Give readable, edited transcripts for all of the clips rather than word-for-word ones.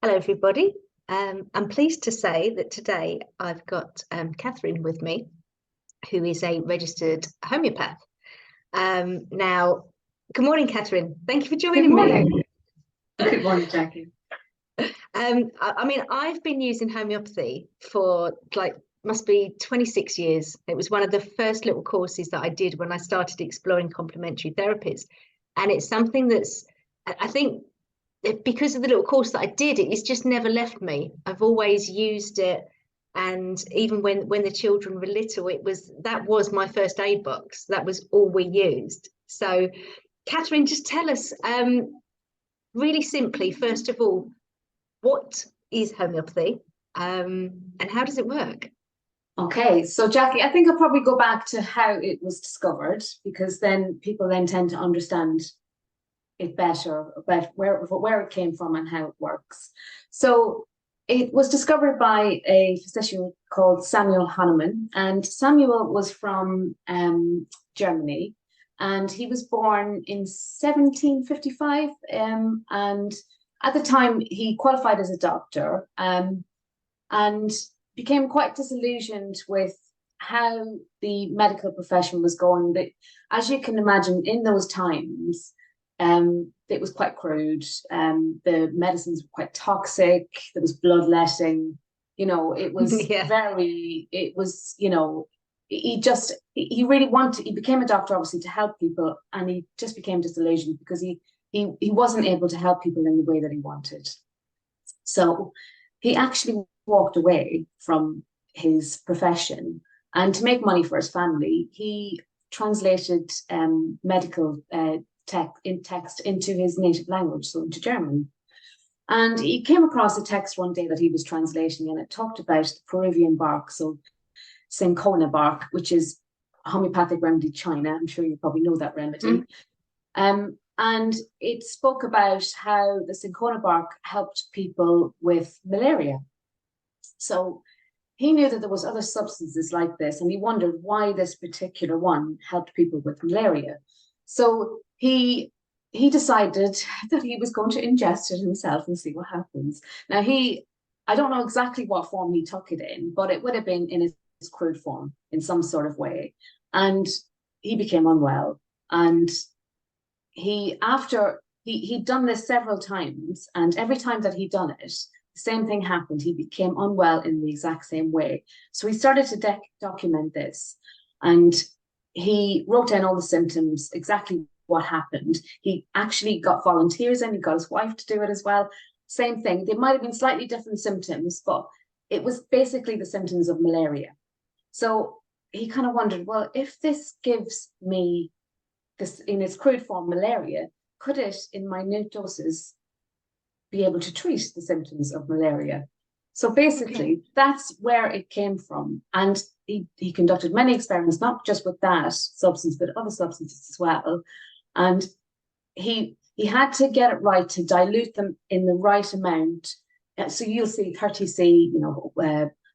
Hello, everybody. I'm pleased to say that today I've got Catherine with me, who is a registered homeopath. Now, good morning, Catherine. Thank you for Good joining me. morning. Good morning, Jackie. I mean, I've been using homeopathy for must be 26 years. It was one of the first little courses that I did when I started exploring complementary therapies. And it's something that's, I think, because of the little course that I did, it's just never left me. I've always used it, and even when the children were little, that was my first aid box. That was all we used. So, Catherine, just tell us, really simply, first of all, what is homeopathy, and how does it work? Okay, so Jackie, I think I'll probably go back to how it was discovered, because then people then tend to understand it better about where it came from and how it works. So it was discovered by a physician called Samuel Hahnemann, and Samuel was from Germany, and he was born in 1755. And at the time, he qualified as a doctor, and became quite disillusioned with how the medical profession was going. But as you can imagine, in those times, it was quite crude. The medicines were quite toxic. There was bloodletting. It was Yeah. he really wanted, he became a doctor obviously to help people, and he just became disillusioned because he wasn't able to help people in the way that he wanted. So he actually walked away from his profession, and to make money for his family, he translated medical text into his native language, so into German. And he came across a text one day that he was translating, and it talked about the Peruvian bark, so cinchona bark, which is a homeopathic remedy China. I'm sure you probably know that remedy. And it spoke about how the cinchona bark helped people with malaria. So he knew that there was other substances like this, and he wondered why this particular one helped people with malaria. So he decided that he was going to ingest it himself and see what happens. Now I don't know exactly what form he took it in, but it would have been in his crude form in some sort of way. And he became unwell. And he'd done this several times, and every time that he'd done it, the same thing happened. He became unwell in the exact same way. So he started to document this, and he wrote down all the symptoms, exactly what happened. He actually got volunteers in, he got his wife to do it as well. Same thing. They might have been slightly different symptoms, but it was basically the symptoms of malaria. So he kind of wondered, well, if this gives me this in its crude form, malaria, could it, in minute doses, be able to treat the symptoms of malaria? So basically, that's where it came from. And he conducted many experiments, not just with that substance, but other substances as well. And he had to get it right to dilute them in the right amount. So you'll see 30C,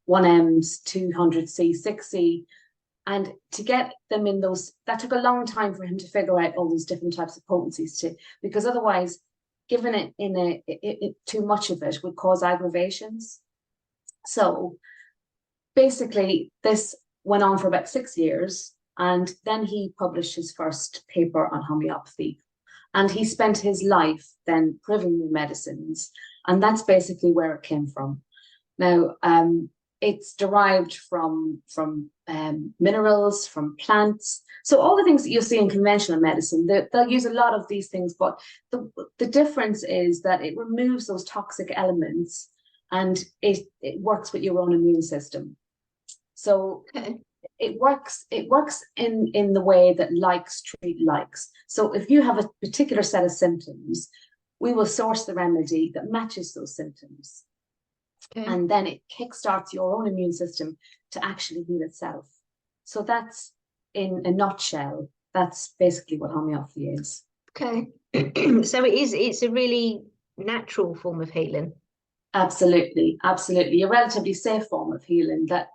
1Ms, 200C, 6C. And to get them in those, that took a long time for him to figure out all those different types of potencies because otherwise, given it in too much of it would cause aggravations. So basically, this went on for about 6 years, and then he published his first paper on homeopathy. And he spent his life then proving new medicines, and that's basically where it came from. Now, it's derived from minerals, from plants. So all the things that you'll see in conventional medicine, they'll use a lot of these things, but the difference is that it removes those toxic elements, and it works with your own immune system. So it works in the way that likes treat likes. So if you have a particular set of symptoms, we will source the remedy that matches those symptoms. And then it kickstarts your own immune system to actually heal itself. So that's, in a nutshell, that's basically what homeopathy is. Okay. So it's a really natural form of healing. Absolutely. A relatively safe form of healing that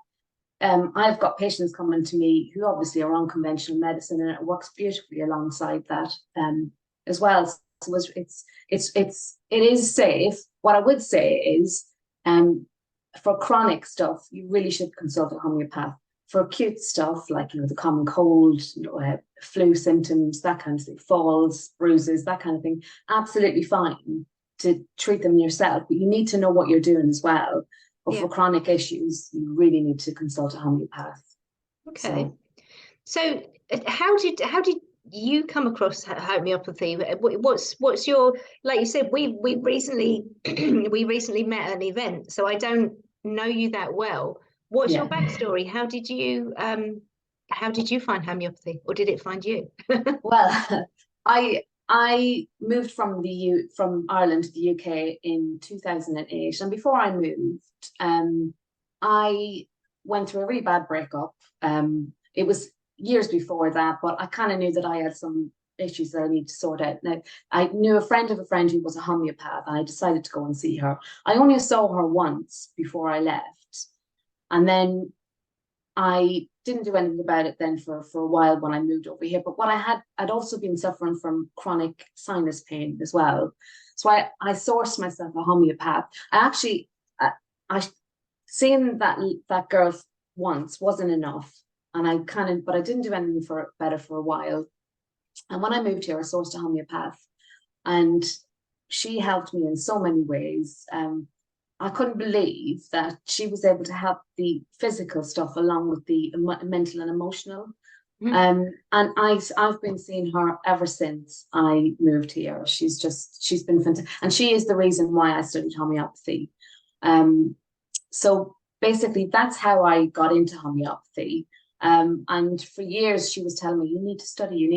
I've got patients coming to me who obviously are on conventional medicine, and it works beautifully alongside that as well. So it is safe, what I would say is, for chronic stuff, you really should consult a homeopath. For acute stuff, like, you know, the common cold, you know, flu symptoms, that kind of thing, falls, bruises, that kind of thing, absolutely fine to treat them yourself, but you need to know what you're doing as well. But for chronic issues, you really need to consult a homeopath. Okay. So how did you come across homeopathy? What's your, like you said, we recently we recently met at an event, so I don't know you that well. What's your backstory? How did you find homeopathy, or did it find you? Well, I moved from Ireland to the UK in 2008, and before I moved, I went through a really bad breakup. It was years before that, but I kind of knew that I had some issues that I need to sort out. Now, I knew a friend of a friend who was a homeopath, and I decided to go and see her. I only saw her once before I left, and then I didn't do anything about it then for a while when I moved over here. But what I'd also been suffering from chronic sinus pain as well. So I sourced myself a homeopath. I seeing that girl once wasn't enough. And but I didn't do anything better for a while. And when I moved here, I sourced a homeopath, and she helped me in so many ways. I couldn't believe that she was able to help the physical stuff along with the mental and emotional. And I've been seeing her ever since I moved here. She's been fantastic, and she is the reason why I studied homeopathy. So basically, that's how I got into homeopathy. And for years she was telling me, you need to study,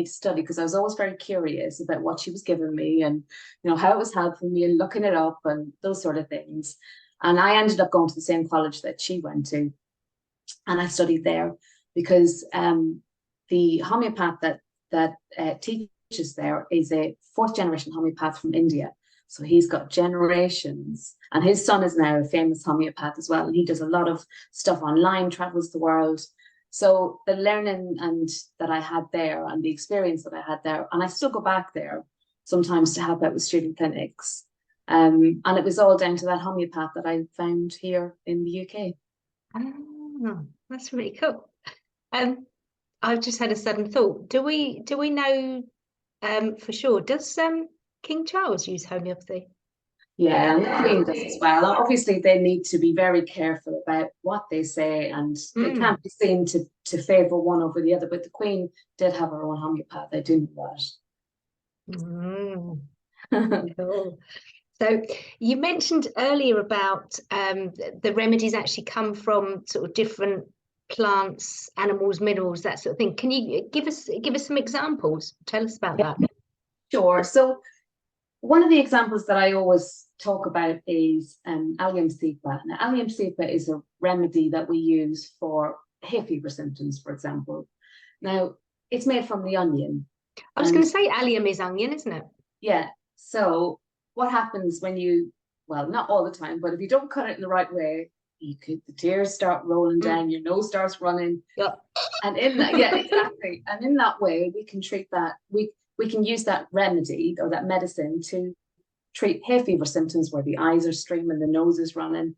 because I was always very curious about what she was giving me, and, you know, how it was helping me, and looking it up and those sort of things. And I ended up going to the same college that she went to, and I studied there because the homeopath that teaches there is a fourth generation homeopath from India. So he's got generations, and his son is now a famous homeopath as well. And he does a lot of stuff online, travels the world. So the learning that I had there, and the experience that I had there, and I still go back there sometimes to help out with student clinics. And it was all down to that homeopath that I found here in the UK. Oh, that's really cool. I've just had a sudden thought. Do we know for sure? Does King Charles use homeopathy? Yeah, and the Queen does as well. Obviously, they need to be very careful about what they say, and they can't be seen to favour one over the other. But the Queen did have her own homeopath. I do know that. Cool. So you mentioned earlier about the remedies actually come from sort of different plants, animals, minerals, that sort of thing. Can you give us some examples? Tell us about that. Sure. So one of the examples that I always talk about is allium cepa. Now, allium cepa is a remedy that we use for hay fever symptoms, for example. Now, it's made from the onion. I was going to say allium is onion, isn't it? Yeah. So what happens when well, not all the time, but if you don't cut it in the right way, the tears start rolling down, your nose starts running. Yeah. And in that, yeah, exactly. And in that way, we can treat that. We can use that remedy or that medicine to treat hay fever symptoms where the eyes are streaming, the nose is running.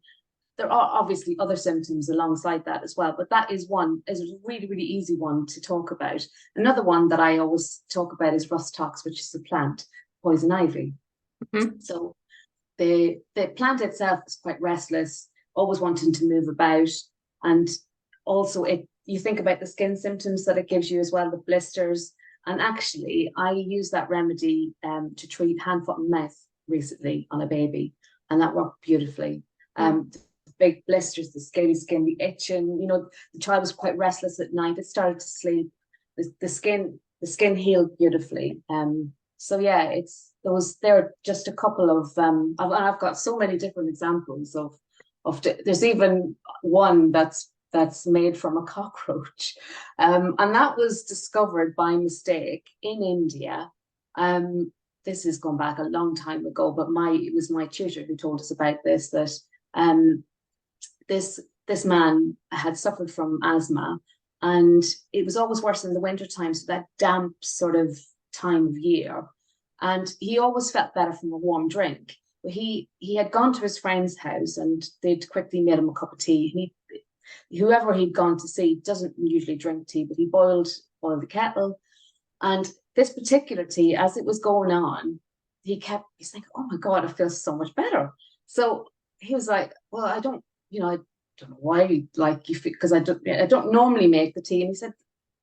There are obviously other symptoms alongside that as well, but that is a really, really easy one to talk about. Another one that I always talk about is rustox, which is a plant, poison ivy. So the plant itself is quite restless, always wanting to move about, and also you think about the skin symptoms that it gives you as well, the blisters. And actually, I used that remedy to treat hand, foot, and mouth recently on a baby, and that worked beautifully. The big blisters, the scaly skin, the itching. You know, the child was quite restless at night. It started to sleep. The skin healed beautifully. So yeah, there are just a couple of I've got so many different examples of there's even one that's made from a cockroach, and that was discovered by mistake in India. This has gone back a long time ago, but it was my tutor who told us about this, that this man had suffered from asthma, and it was always worse in the winter time, so that damp sort of time of year, and he always felt better from a warm drink. But he had gone to his friend's house and they'd quickly made him a cup of tea. Whoever he'd gone to see doesn't usually drink tea, but he boiled the kettle. And this particular tea, as it was going on, he's like, oh my God, it feels so much better. So he was like, well, I don't know why, like, you feel, because I don't normally make the tea. And he said,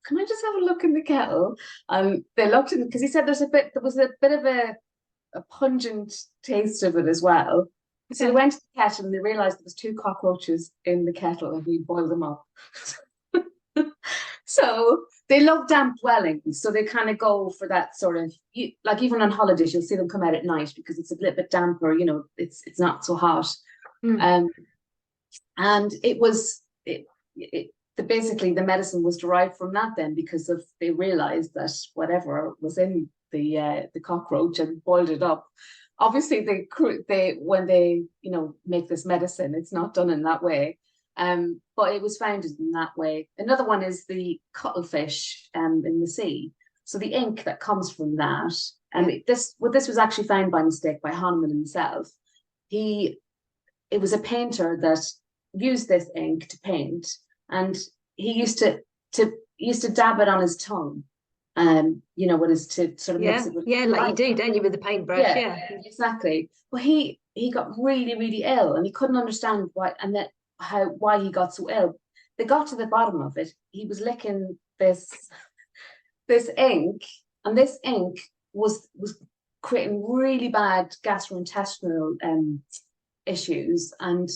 can I just have a look in the kettle? They looked in, because he said there was a bit of a pungent taste of it as well. So they went to the kettle and they realized there was 2 cockroaches in the kettle and he boiled them up. So they love damp dwellings. So they kind of go for that sort of, like even on holidays, you'll see them come out at night because it's a little bit damper, it's not so hot. And basically the medicine was derived from that then, because they realized that whatever was in the cockroach and boiled it up. Obviously, when they make this medicine, it's not done in that way. But it was founded in that way. Another one is the cuttlefish in the sea. So the ink that comes from that, and this was actually found by mistake by Hahnemann himself. It was a painter that used this ink to paint, and he used to dab it on his tongue. What is to sort of mix it with like you do, don't you, with the paintbrush? Yeah, exactly. But he got really, really ill, and he couldn't understand why he got so ill. They got to the bottom of it. He was licking this ink, and this ink was creating really bad gastrointestinal issues. And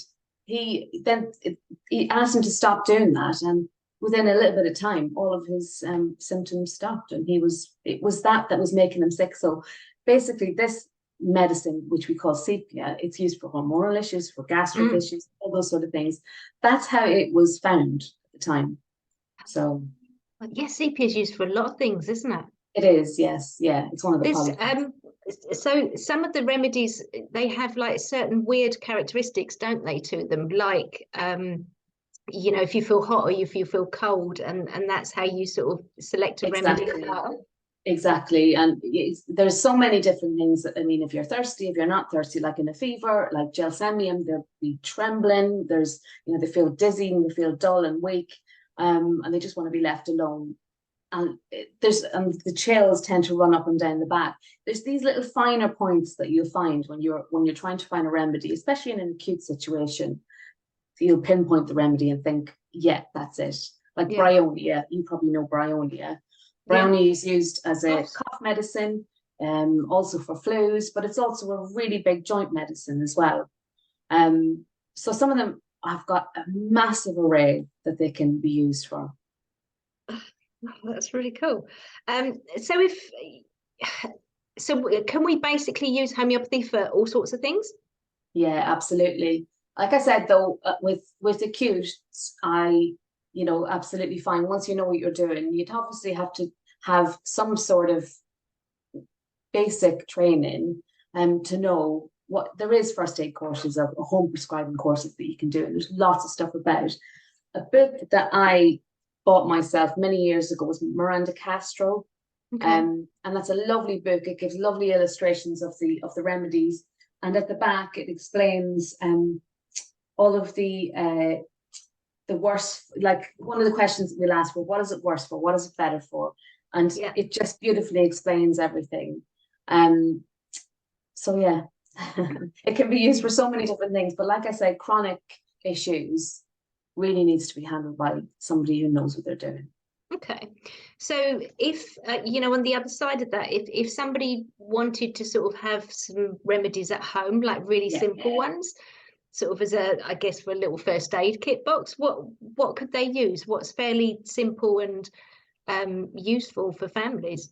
he asked him to stop doing that, and within a little bit of time, all of his symptoms stopped, and it was that was making him sick. So basically, this medicine, which we call sepia, it's used for hormonal issues, for gastric issues, all those sort of things. That's how it was found at the time. So, yes, sepia is used for a lot of things, isn't it? It is, yes, yeah. It's one of the so some of the remedies, they have like certain weird characteristics, don't they, to them? Like if you feel hot or if you feel cold, and that's how you sort of select a remedy. Exactly. And there's so many different things. I mean, if you're thirsty, if you're not thirsty, like in a fever, like gelsemium, they'll be trembling. There's, they feel dizzy and they feel dull and weak, and they just want to be left alone. And the chills tend to run up and down the back. There's these little finer points that you'll find when you're trying to find a remedy, especially in an acute situation. You'll pinpoint the remedy and think, yeah, that's it. Like bryonia, you probably know bryonia. Brownie is used as a cough medicine, also for flus, but it's also a really big joint medicine as well. So some of them have got a massive array that they can be used for. Oh, that's really cool. So can we basically use homeopathy for all sorts of things? Yeah, absolutely. Like I said, though, with acute, absolutely fine. Once you know what you're doing, you'd obviously have to have some sort of basic training to know what there is. First aid courses or home prescribing courses that you can do, and there's lots of stuff about. A book that I bought myself many years ago was Miranda Castro, and that's a lovely book. It gives lovely illustrations of the remedies, and at the back it explains all of the worse, like one of the questions we'll ask for, what is it worse for? What is it better for? And it just beautifully explains everything. So yeah, it can be used for so many different things. But like I said, chronic issues really needs to be handled by somebody who knows what they're doing. Okay. So if, on the other side of that, if somebody wanted to sort of have some remedies at home, like really simple ones, sort of as I guess for a little first aid kit box, what could they use? What's fairly simple and useful for families?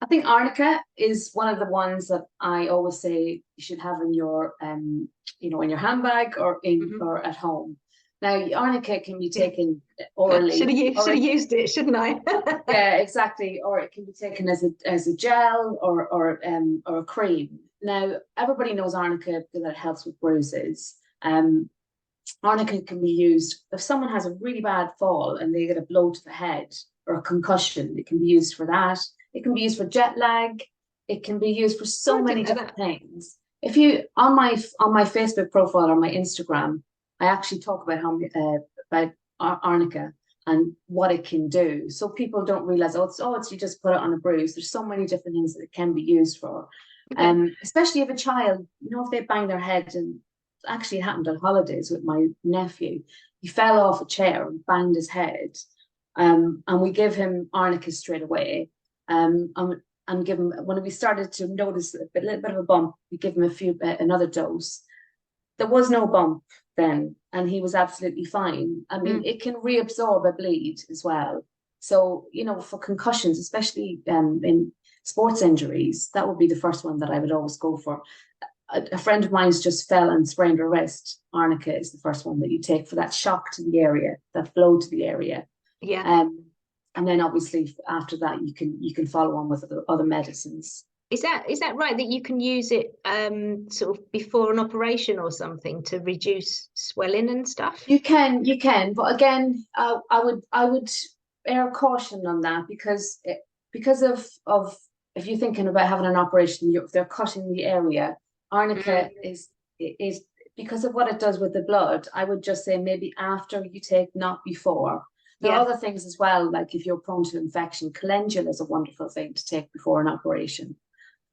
I think arnica is one of the ones that I always say you should have in your in your handbag or or at home. Now arnica can be taken orally. Should have used it, shouldn't I? Yeah, exactly. Or it can be taken as a gel or a cream. Now everybody knows arnica because it helps with bruises. Arnica can be used if someone has a really bad fall and they get a blow to the head or a concussion. It can be used for that. It can be used for jet lag. It can be used for so many different things. if you on my Facebook profile or my Instagram, I actually talk about arnica and what it can do. So people don't realize, it's you just put it on a bruise. There's so many different things that it can be used for. Okay. Especially if a child, if they bang their head, and actually it happened on holidays with my nephew. He fell off a chair and banged his head. And we give him arnica straight away. And give him, when we started to notice a little bit of a bump, we give him another dose. There was no bump then, and he was absolutely fine. I mean, it can reabsorb a bleed as well. So, for concussions, especially in sports injuries, that would be the first one that I would always go for. A friend of mine's just fell and sprained her wrist. Arnica is the first one that you take for that shock to the area, that flow to the area. Yeah. And then obviously after that you can follow on with other medicines. Is that right, that you can use it sort of before an operation or something to reduce swelling and stuff? You can, but again, I would err caution on that because of if you're thinking about having an operation, if they're cutting the area, arnica is because of what it does with the blood. I would just say maybe after you take, not before. There are other things as well, like if you're prone to infection, calendula is a wonderful thing to take before an operation.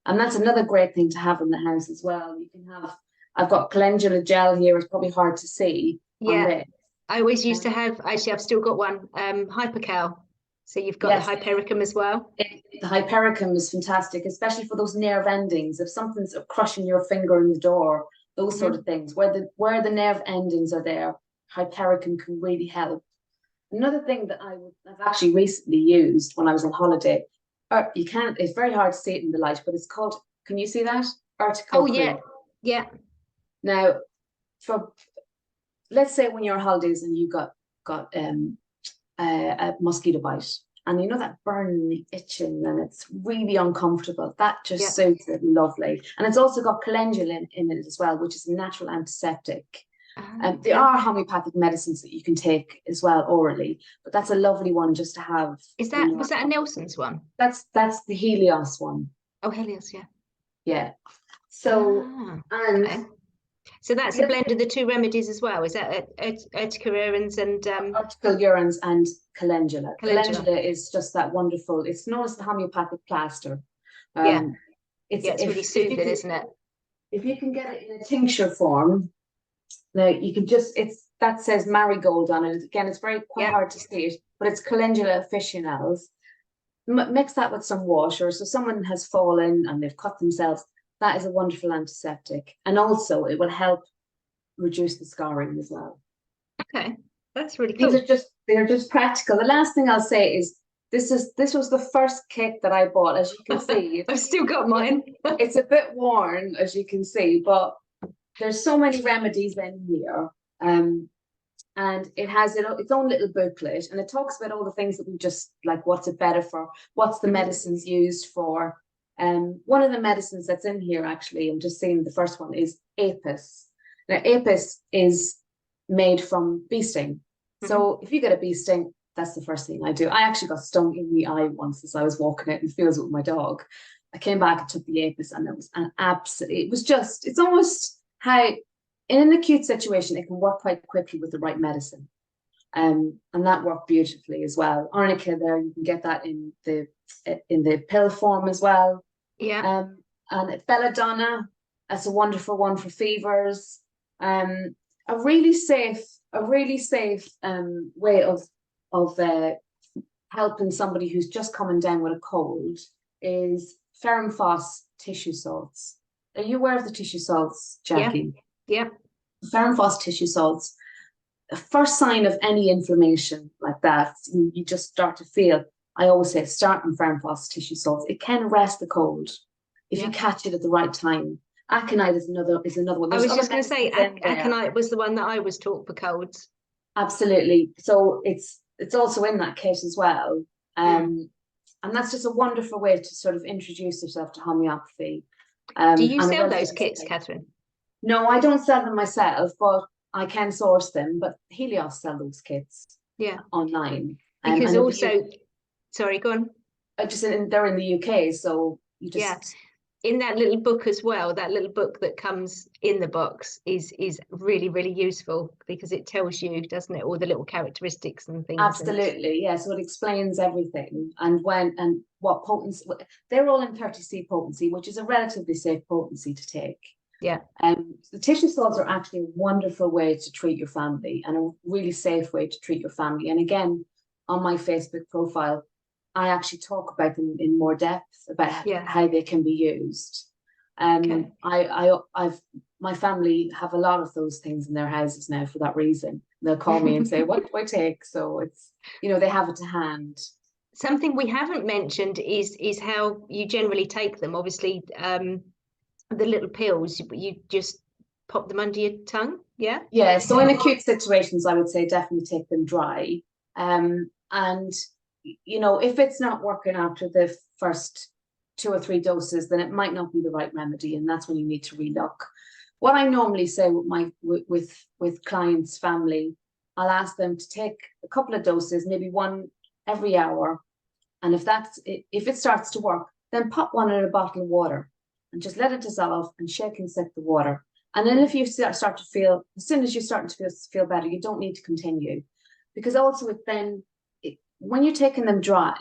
And that's another great thing to have in the house as well. You can have, I've got calendula gel here. It's probably hard to see. Yeah, I always used to have, actually, I've still got one, hypercal. So you've got the hypericum as well. The hypericum is fantastic, especially for those nerve endings. If something's crushing your finger in the door, those sort of things, where the nerve endings are there, hypericum can really help. Another thing that I've actually recently used when I was on holiday, it's very hard to see it in the light, but it's called, can you see that? Article cream. Yeah. Now, let's say when you're on holidays and you got a mosquito bite, and that burning, itching, and it's really uncomfortable. That just suits it lovely. And it's also got calendula in it as well, which is a natural antiseptic. There are homeopathic medicines that you can take as well orally, but that's a lovely one just to have. Was that a Nelson's one? That's the Helios one. Oh, Helios, yeah. Yeah. So so that's a blend of the two remedies as well. Is that urticarians and urticarians and calendula. Calendula is just that wonderful. It's known as the homeopathic plaster. It's really soothing, isn't it? If you can get it in a tincture form. Now you can that says marigold on it. Again, it's quite hard to see it, but it's calendula officinals. Mix that with some water. So someone has fallen and they've cut themselves. That is a wonderful antiseptic, and also it will help reduce the scarring as well. Okay, that's really cool. They're just practical. The last thing I'll say is this was the first kit that I bought. As you can see, I've still got mine. It's a bit worn, as you can see, but there's so many remedies in here, and it has its own little booklet, and it talks about all the things that we just like. What's it better for? What's the medicines used for? One of the medicines that's in here, actually, I'm just seeing the first one is apis. Now, apis is made from bee sting. So if you get a bee sting, that's the first thing I do. I actually got stung in the eye once as I was walking out in the fields with my dog. I came back and took the apis, and it was it's almost how in an acute situation it can work quite quickly with the right medicine, and that worked beautifully as well. Arnica, there you can get that in the pill form as well. And belladonna, that's a wonderful one for fevers. A really safe way of helping somebody who's just coming down with a cold is ferrum phos tissue salts. Are you aware of the tissue salts, Jackie? Yeah. Ferrum phos tissue salts. The first sign of any inflammation like that, you just start to feel. I always say start on ferrum phos tissue salts. It can arrest the cold if you catch it at the right time. Aconite is another one. There's I was just going to say aconite was the one that I was taught for colds. Absolutely. So it's also in that kit as well. And that's just a wonderful way to sort of introduce yourself to homeopathy. Do you sell those kits, Catherine? No, I don't sell them myself, but I can source them. But Helios sell those kits online. Because also, sorry, go on. They're in the UK, so you just in that little book as well, that little book that comes in the box is really, really useful, because it tells you, doesn't it, all the little characteristics and things. Absolutely, yeah. So it explains everything, and when and what potency. They're all in 30C potency, which is a relatively safe potency to take. Yeah. The tissue salts are actually a wonderful way to treat your family, and a really safe way to treat your family. And again, on my Facebook profile, I actually talk about them in more depth about how they can be used. I've my family have a lot of those things in their houses now for that reason. They'll call me and say, "What do I take?" So it's, they have it to hand. Something we haven't mentioned is how you generally take them. Obviously, the little pills, you just pop them under your tongue. Yeah. So in acute situations, I would say definitely take them dry. And if it's not working after the first 2 or 3 doses, then it might not be the right remedy, and that's when you need to relook. What I normally say with clients' family, I'll ask them to take a couple of doses, maybe one every hour, and if it starts to work, then pop one in a bottle of water and just let it dissolve and shake and sip the water. And then if you start to feel, as soon as you're starting to feel better, you don't need to continue, because also when you're taking them dry,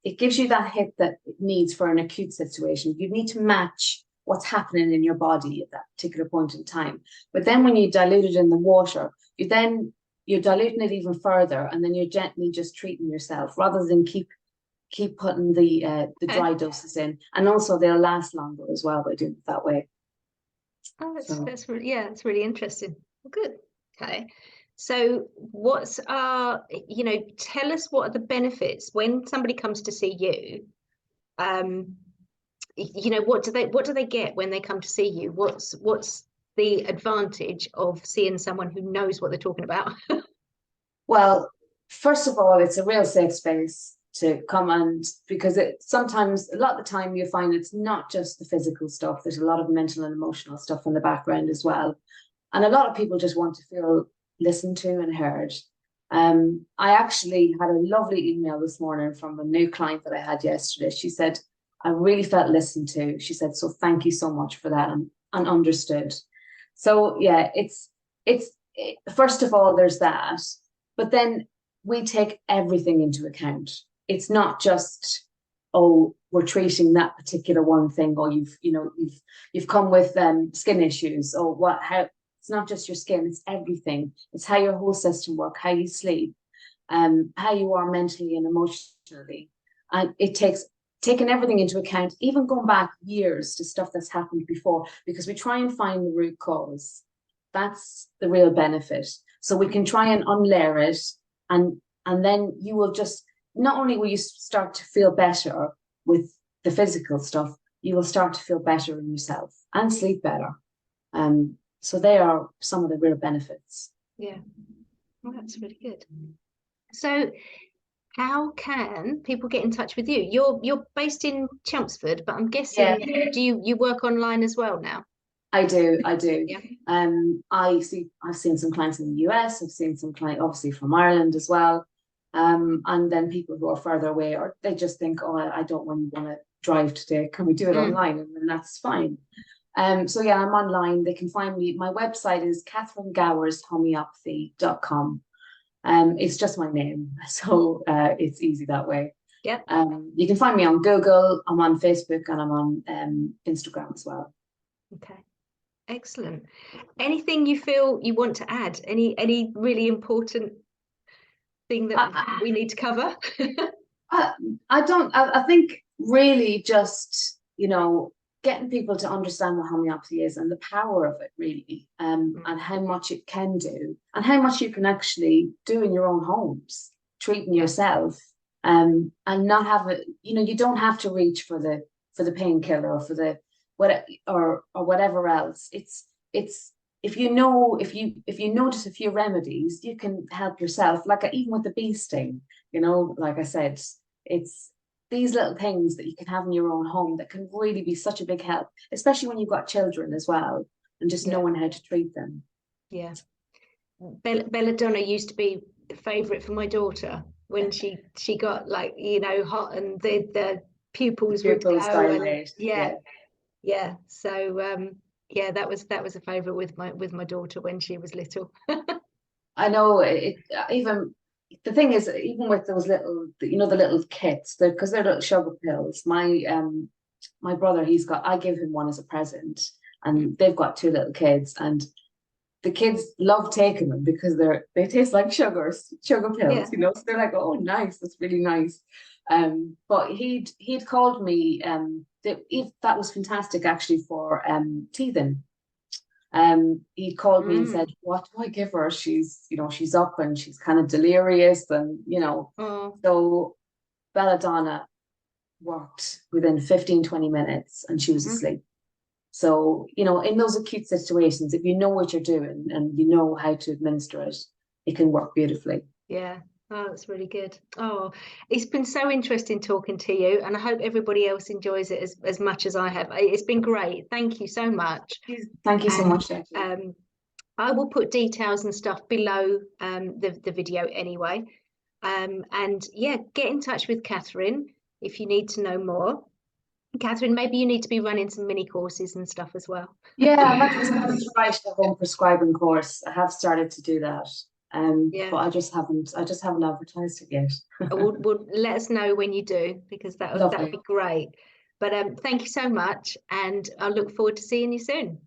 it gives you that hit that it needs for an acute situation. You need to match what's happening in your body at that particular point in time. But then when you dilute it in the water, you're diluting it even further, and then you're gently just treating yourself rather than keep putting the dry doses in. And also they'll last longer as well by doing it that way. Oh, that's really, it's really interesting. Well, good. Okay. So tell us what are the benefits when somebody comes to see you? What do they get when they come to see you? What's the advantage of seeing someone who knows what they're talking about? Well, first of all, it's a real safe space to come, and because sometimes, a lot of the time, you find it's not just the physical stuff. There's a lot of mental and emotional stuff in the background as well. And a lot of people just want to feel listened to and heard. I actually had a lovely email this morning from a new client that I had yesterday. She said, "I really felt listened to." She said, "So thank you so much for that, and understood." So yeah, it's first of all, there's that, but then we take everything into account. It's not just, oh, we're treating that particular one thing, or you've come with skin issues, or how. It's not just your skin, it's everything. It's how your whole system works, how you sleep, how you are mentally and emotionally. And it takes taking everything into account, even going back years to stuff that's happened before, because we try and find the root cause. That's the real benefit. So we can try and unlayer it, and then you will just, not only will you start to feel better with the physical stuff, you will start to feel better in yourself and sleep better. So they are some of the real benefits. Yeah, well, that's really good. So how can people get in touch with you? You're based in Chelmsford, but I'm guessing, do you work online as well now? I do. Yeah. I've seen some clients in the US. I've seen some clients obviously from Ireland as well. And then people who are further away, or they just think, "Oh, I don't really want to drive today. Can we do it online?" And then that's fine. So yeah, I'm online. They can find me. My website is catherinegowershomeopathy.com. It's just my name, so it's easy that way. Yeah. You can find me on Google. I'm on Facebook, and I'm on Instagram as well. Okay. Excellent. Anything you feel you want to add? Any really important thing that we need to cover? I think really just, getting people to understand what homeopathy is and the power of it, really, and how much it can do, and how much you can actually do in your own homes, treating yourself, and not have it. You don't have to reach for the painkiller or for the or whatever else. It's if you notice a few remedies, you can help yourself. Like even with the bee sting, like I said, it's these little things that you can have in your own home that can really be such a big help, especially when you've got children as well, and just knowing how to treat them. Yeah. Belladonna used to be the favorite for my daughter when she got hot, and the pupils would go, dilate. yeah. Yeah, so yeah, that was a favorite with my daughter when she was little. I know even the thing is, even with those little, you know, the little kits, because they're little sugar pills. My brother, I gave him one as a present, and they've got two little kids, and the kids love taking them because they taste like sugar Yeah. pills, you know. So they're like, oh, nice, that's really nice. But he'd called me, that was fantastic actually for teething. He called me and said, Mm. what do I give her? She's, you know, she's up and she's kind of delirious, and you know, Oh. so belladonna worked within 15, 20 minutes and she was Mhm. asleep. So, you know, in those acute situations, if you know what you're doing and you know how to administer it, it can work beautifully. Yeah. Oh, that's really good. Oh, it's been so interesting talking to you, and I hope everybody else enjoys it as much as I have. It's been great. Thank you so much. Thank you so And much, Jackie. I will put details and stuff below the video anyway. And yeah, get in touch with Catherine if you need to know more. Catherine, maybe you need to be running some mini courses and stuff as well. Yeah, I'm actually starting to write a home prescribing course. I have started to do that. But Yeah. I just haven't advertised it yet. Will let us know when you do, because that would Lovely. be great. But thank you so much, and I look forward to seeing you soon.